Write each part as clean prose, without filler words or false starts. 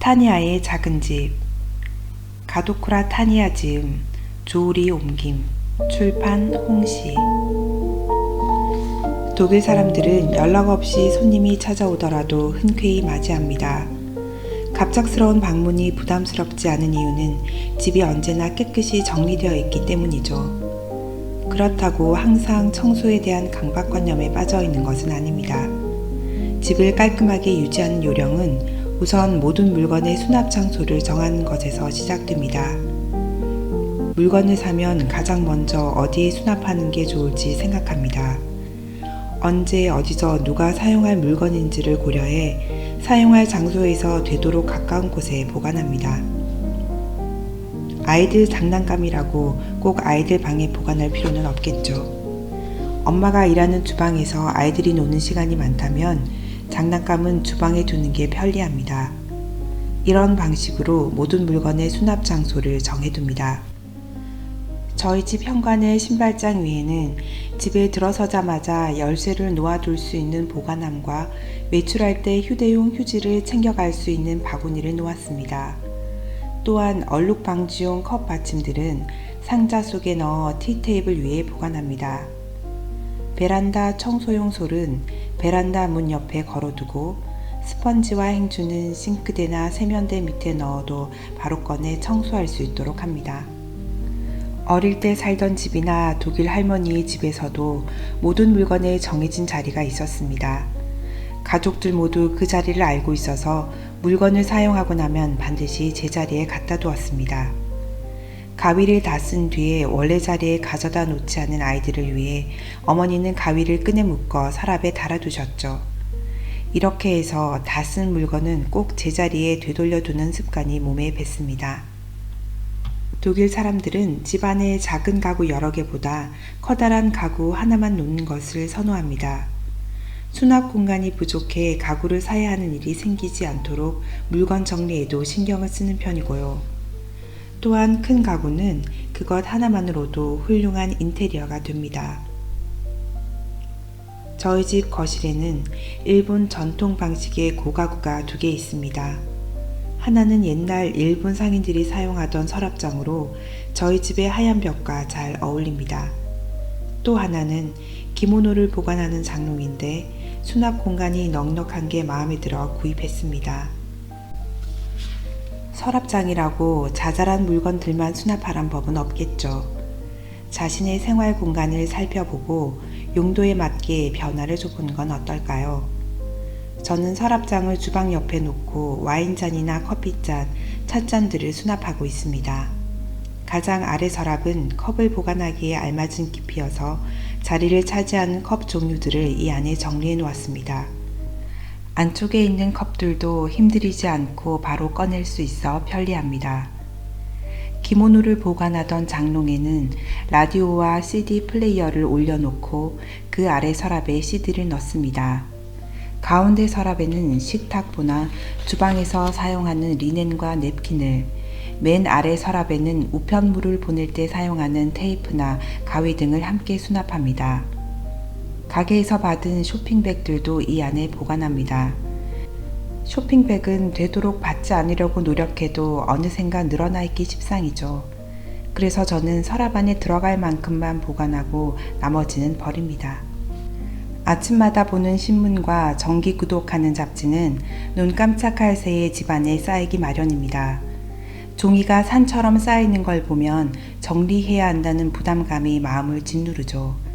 타니아의 작은 집. 가도쿠라 타니아 지음, 조우리 옮김. 출판 홍시. 독일 사람들은 연락 없이 손님이 찾아오더라도 흔쾌히 맞이합니다. 갑작스러운 방문이 부담스럽지 않은 이유는 집이 언제나 깨끗이 정리되어 있기 때문이죠. 그렇다고 항상 청소에 대한 강박관념에 빠져 있는 것은 아닙니다. 집을 깔끔하게 유지하는 요령은 우선 모든 물건의 수납 장소를 정하는 것에서 시작됩니다. 물건을 사면 가장 먼저 어디에 수납하는 게 좋을지 생각합니다. 언제 어디서 누가 사용할 물건인지를 고려해 사용할 장소에서 되도록 가까운 곳에 보관합니다. 아이들 장난감이라고 꼭 아이들 방에 보관할 필요는 없겠죠. 엄마가 일하는 주방에서 아이들이 노는 시간이 많다면 장난감은 주방에 두는 게 편리합니다. 이런 방식으로 모든 물건의 수납 장소를 정해둡니다. 저희 집 현관의 신발장 위에는 집에 들어서자마자 열쇠를 놓아둘 수 있는 보관함과 외출할 때 휴대용 휴지를 챙겨갈 수 있는 바구니를 놓았습니다. 또한 얼룩 방지용 컵 받침들은 상자 속에 넣어 티테이블 위에 보관합니다. 베란다 청소용 솔은 베란다 문 옆에 걸어두고 스펀지와 행주는 싱크대나 세면대 밑에 넣어도 바로 꺼내 청소할 수 있도록 합니다. 어릴 때 살던 집이나 독일 할머니의 집에서도 모든 물건에 정해진 자리가 있었습니다. 가족들 모두 그 자리를 알고 있어서 물건을 사용하고 나면 반드시 제자리에 갖다 두었습니다. 가위를 다 쓴 뒤에 원래 자리에 가져다 놓지 않은 아이들을 위해 어머니는 가위를 끈에 묶어 서랍에 달아두셨죠. 이렇게 해서 다 쓴 물건은 꼭 제자리에 되돌려 두는 습관이 몸에 뱄습니다. 독일 사람들은 집안에 작은 가구 여러 개보다 커다란 가구 하나만 놓는 것을 선호합니다. 수납 공간이 부족해 가구를 사야 하는 일이 생기지 않도록 물건 정리에도 신경을 쓰는 편이고요. 또한 큰 가구는 그것 하나만으로도 훌륭한 인테리어가 됩니다. 저희 집 거실에는 일본 전통 방식의 고가구가 2개 있습니다. 하나는 옛날 일본 상인들이 사용하던 서랍장으로 저희 집의 하얀 벽과 잘 어울립니다. 또 하나는 기모노를 보관하는 장롱인데 수납 공간이 넉넉한 게 마음에 들어 구입했습니다. 서랍장이라고 자잘한 물건들만 수납하란 법은 없겠죠. 자신의 생활 공간을 살펴보고 용도에 맞게 변화를 줘보는 건 어떨까요? 저는 서랍장을 주방 옆에 놓고 와인잔이나 커피잔, 찻잔들을 수납하고 있습니다. 가장 아래 서랍은 컵을 보관하기에 알맞은 깊이여서 자리를 차지하는 컵 종류들을 이 안에 정리해 놓았습니다. 안쪽에 있는 컵들도 힘들이지 않고 바로 꺼낼 수 있어 편리합니다. 기모노를 보관하던 장롱에는 라디오와 CD 플레이어를 올려놓고 그 아래 서랍에 CD를 넣습니다. 가운데 서랍에는 식탁보나 주방에서 사용하는 리넨과 냅킨을, 맨 아래 서랍에는 우편물을 보낼 때 사용하는 테이프나 가위 등을 함께 수납합니다. 가게에서 받은 쇼핑백들도 이 안에 보관합니다. 쇼핑백은 되도록 받지 않으려고 노력해도 어느샌가 늘어나 있기 십상이죠. 그래서 저는 서랍 안에 들어갈 만큼만 보관하고 나머지는 버립니다. 아침마다 보는 신문과 정기 구독하는 잡지는 눈 깜짝할 새에 집안에 쌓이기 마련입니다. 종이가 산처럼 쌓이는 걸 보면 정리해야 한다는 부담감이 마음을 짓누르죠.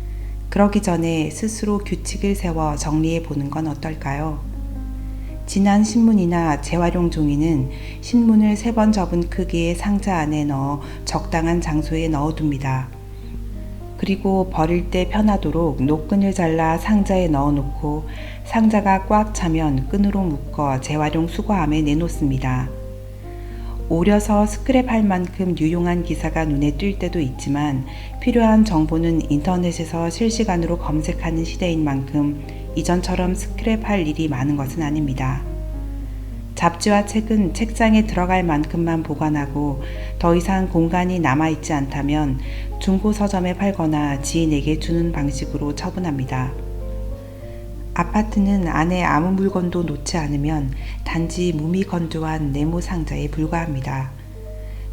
그러기 전에 스스로 규칙을 세워 정리해 보는 건 어떨까요? 지난 신문이나 재활용 종이는 신문을 3번 접은 크기의 상자 안에 넣어 적당한 장소에 넣어둡니다. 그리고 버릴 때 편하도록 노끈을 잘라 상자에 넣어놓고 상자가 꽉 차면 끈으로 묶어 재활용 수거함에 내놓습니다. 오려서 스크랩할 만큼 유용한 기사가 눈에 띌 때도 있지만 필요한 정보는 인터넷에서 실시간으로 검색하는 시대인 만큼 이전처럼 스크랩할 일이 많은 것은 아닙니다. 잡지와 책은 책장에 들어갈 만큼만 보관하고 더 이상 공간이 남아있지 않다면 중고 서점에 팔거나 지인에게 주는 방식으로 처분합니다. 아파트는 안에 아무 물건도 놓지 않으면 단지 무미건조한 네모 상자에 불과합니다.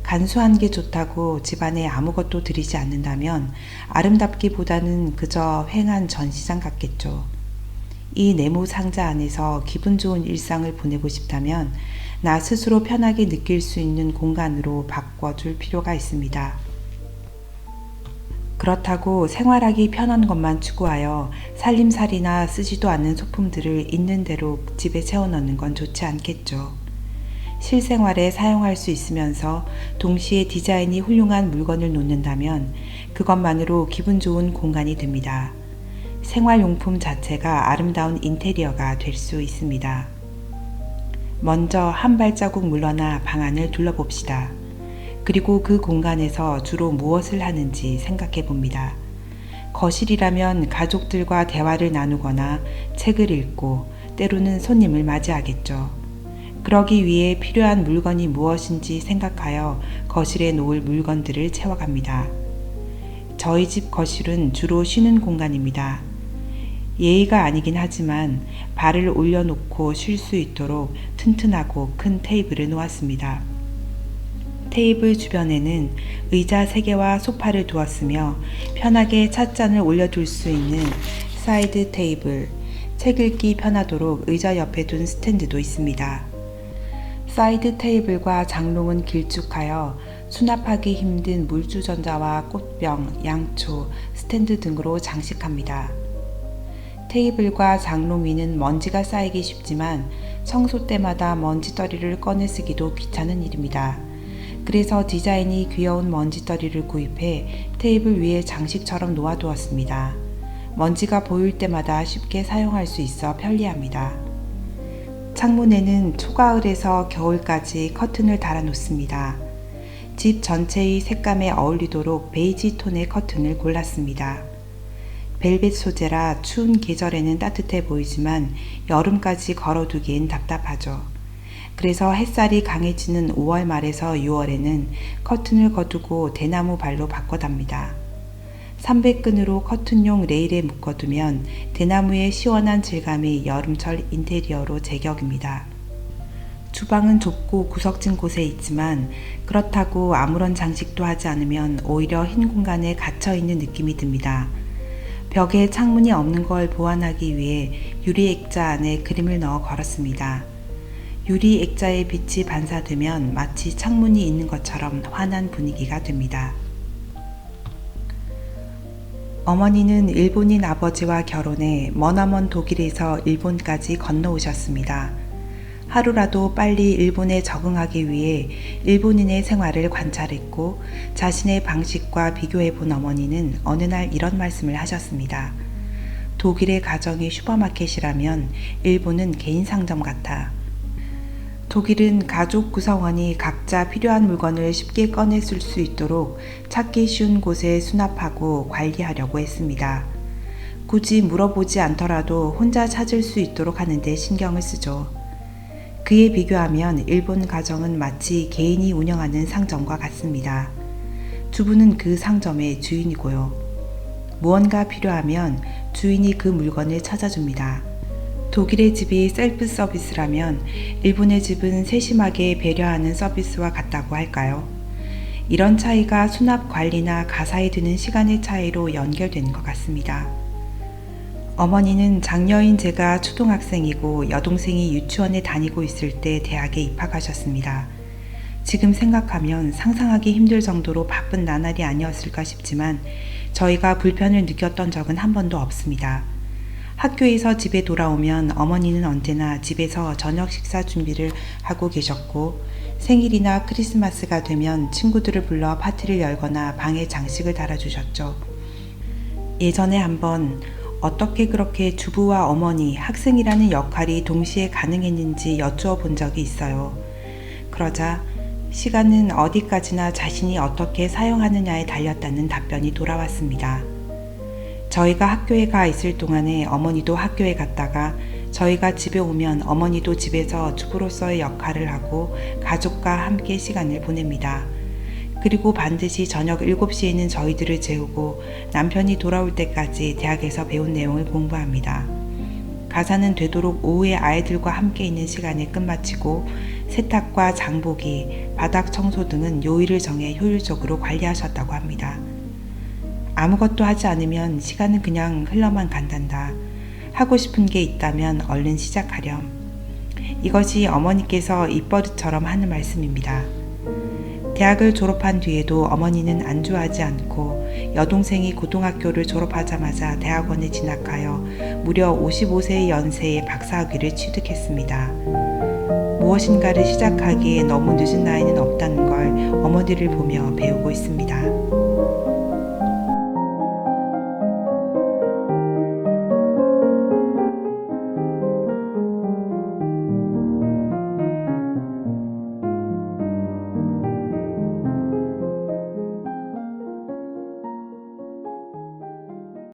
간소한 게 좋다고 집안에 아무것도 들이지 않는다면 아름답기보다는 그저 횡한 전시장 같겠죠. 이 네모 상자 안에서 기분 좋은 일상을 보내고 싶다면 나 스스로 편하게 느낄 수 있는 공간으로 바꿔줄 필요가 있습니다. 그렇다고 생활하기 편한 것만 추구하여 살림살이나 쓰지도 않는 소품들을 있는 대로 집에 채워넣는 건 좋지 않겠죠. 실생활에 사용할 수 있으면서 동시에 디자인이 훌륭한 물건을 놓는다면 그것만으로 기분 좋은 공간이 됩니다. 생활용품 자체가 아름다운 인테리어가 될 수 있습니다. 먼저 한 발자국 물러나 방 안을 둘러봅시다. 그리고 그 공간에서 주로 무엇을 하는지 생각해 봅니다. 거실이라면 가족들과 대화를 나누거나 책을 읽고 때로는 손님을 맞이하겠죠. 그러기 위해 필요한 물건이 무엇인지 생각하여 거실에 놓을 물건들을 채워갑니다. 저희 집 거실은 주로 쉬는 공간입니다. 예의가 아니긴 하지만 발을 올려놓고 쉴 수 있도록 튼튼하고 큰 테이블을 놓았습니다. 테이블 주변에는 의자 3개와 소파를 두었으며 편하게 찻잔을 올려둘 수 있는 사이드 테이블, 책 읽기 편하도록 의자 옆에 둔 스탠드도 있습니다. 사이드 테이블과 장롱은 길쭉하여 수납하기 힘든 물주전자와 꽃병, 양초, 스탠드 등으로 장식합니다. 테이블과 장롱 위는 먼지가 쌓이기 쉽지만 청소 때마다 먼지떨이를 꺼내 쓰기도 귀찮은 일입니다. 그래서 디자인이 귀여운 먼지떨이를 구입해 테이블 위에 장식처럼 놓아두었습니다. 먼지가 보일 때마다 쉽게 사용할 수 있어 편리합니다. 창문에는 초가을에서 겨울까지 커튼을 달아 놓습니다. 집 전체의 색감에 어울리도록 베이지 톤의 커튼을 골랐습니다. 벨벳 소재라 추운 계절에는 따뜻해 보이지만 여름까지 걸어두기엔 답답하죠. 그래서 햇살이 강해지는 5월 말에서 6월에는 커튼을 거두고 대나무 발로 바꿔답니다. 300끈으로 커튼용 레일에 묶어두면 대나무의 시원한 질감이 여름철 인테리어로 제격입니다. 주방은 좁고 구석진 곳에 있지만 그렇다고 아무런 장식도 하지 않으면 오히려 흰 공간에 갇혀있는 느낌이 듭니다. 벽에 창문이 없는 걸 보완하기 위해 유리 액자 안에 그림을 넣어 걸었습니다. 유리 액자의 빛이 반사되면 마치 창문이 있는 것처럼 환한 분위기가 됩니다. 어머니는 일본인 아버지와 결혼해 머나먼 독일에서 일본까지 건너오셨습니다. 하루라도 빨리 일본에 적응하기 위해 일본인의 생활을 관찰했고 자신의 방식과 비교해 본 어머니는 어느 날 이런 말씀을 하셨습니다. 독일의 가정이 슈퍼마켓이라면 일본은 개인 상점 같아. 독일은 가족 구성원이 각자 필요한 물건을 쉽게 꺼내 쓸 수 있도록 찾기 쉬운 곳에 수납하고 관리하려고 했습니다. 굳이 물어보지 않더라도 혼자 찾을 수 있도록 하는 데 신경을 쓰죠. 그에 비교하면 일본 가정은 마치 개인이 운영하는 상점과 같습니다. 주부는 그 상점의 주인이고요. 무언가 필요하면 주인이 그 물건을 찾아줍니다. 독일의 집이 셀프 서비스라면 일본의 집은 세심하게 배려하는 서비스와 같다고 할까요? 이런 차이가 수납 관리나 가사에 드는 시간의 차이로 연결되는 것 같습니다. 어머니는 장녀인 제가 초등학생이고 여동생이 유치원에 다니고 있을 때 대학에 입학하셨습니다. 지금 생각하면 상상하기 힘들 정도로 바쁜 나날이 아니었을까 싶지만 저희가 불편을 느꼈던 적은 한 번도 없습니다. 학교에서 집에 돌아오면 어머니는 언제나 집에서 저녁 식사 준비를 하고 계셨고 생일이나 크리스마스가 되면 친구들을 불러 파티를 열거나 방에 장식을 달아주셨죠. 예전에 한번 어떻게 그렇게 주부와 어머니, 학생이라는 역할이 동시에 가능했는지 여쭈어 본 적이 있어요. 그러자 시간은 어디까지나 자신이 어떻게 사용하느냐에 달렸다는 답변이 돌아왔습니다. 저희가 학교에 가 있을 동안에 어머니도 학교에 갔다가 저희가 집에 오면 어머니도 집에서 주부로서의 역할을 하고 가족과 함께 시간을 보냅니다. 그리고 반드시 저녁 7시에는 저희들을 재우고 남편이 돌아올 때까지 대학에서 배운 내용을 공부합니다. 가사는 되도록 오후에 아이들과 함께 있는 시간에 끝마치고 세탁과 장보기, 바닥 청소 등은 요일을 정해 효율적으로 관리하셨다고 합니다. 아무것도 하지 않으면 시간은 그냥 흘러만 간단다. 하고 싶은 게 있다면 얼른 시작하렴. 이것이 어머니께서 입버릇처럼 하는 말씀입니다. 대학을 졸업한 뒤에도 어머니는 안주하지 않고 여동생이 고등학교를 졸업하자마자 대학원에 진학하여 무려 55세의 연세에 박사학위를 취득했습니다. 무엇인가를 시작하기에 너무 늦은 나이는 없다는 걸 어머니를 보며 배우고 있습니다.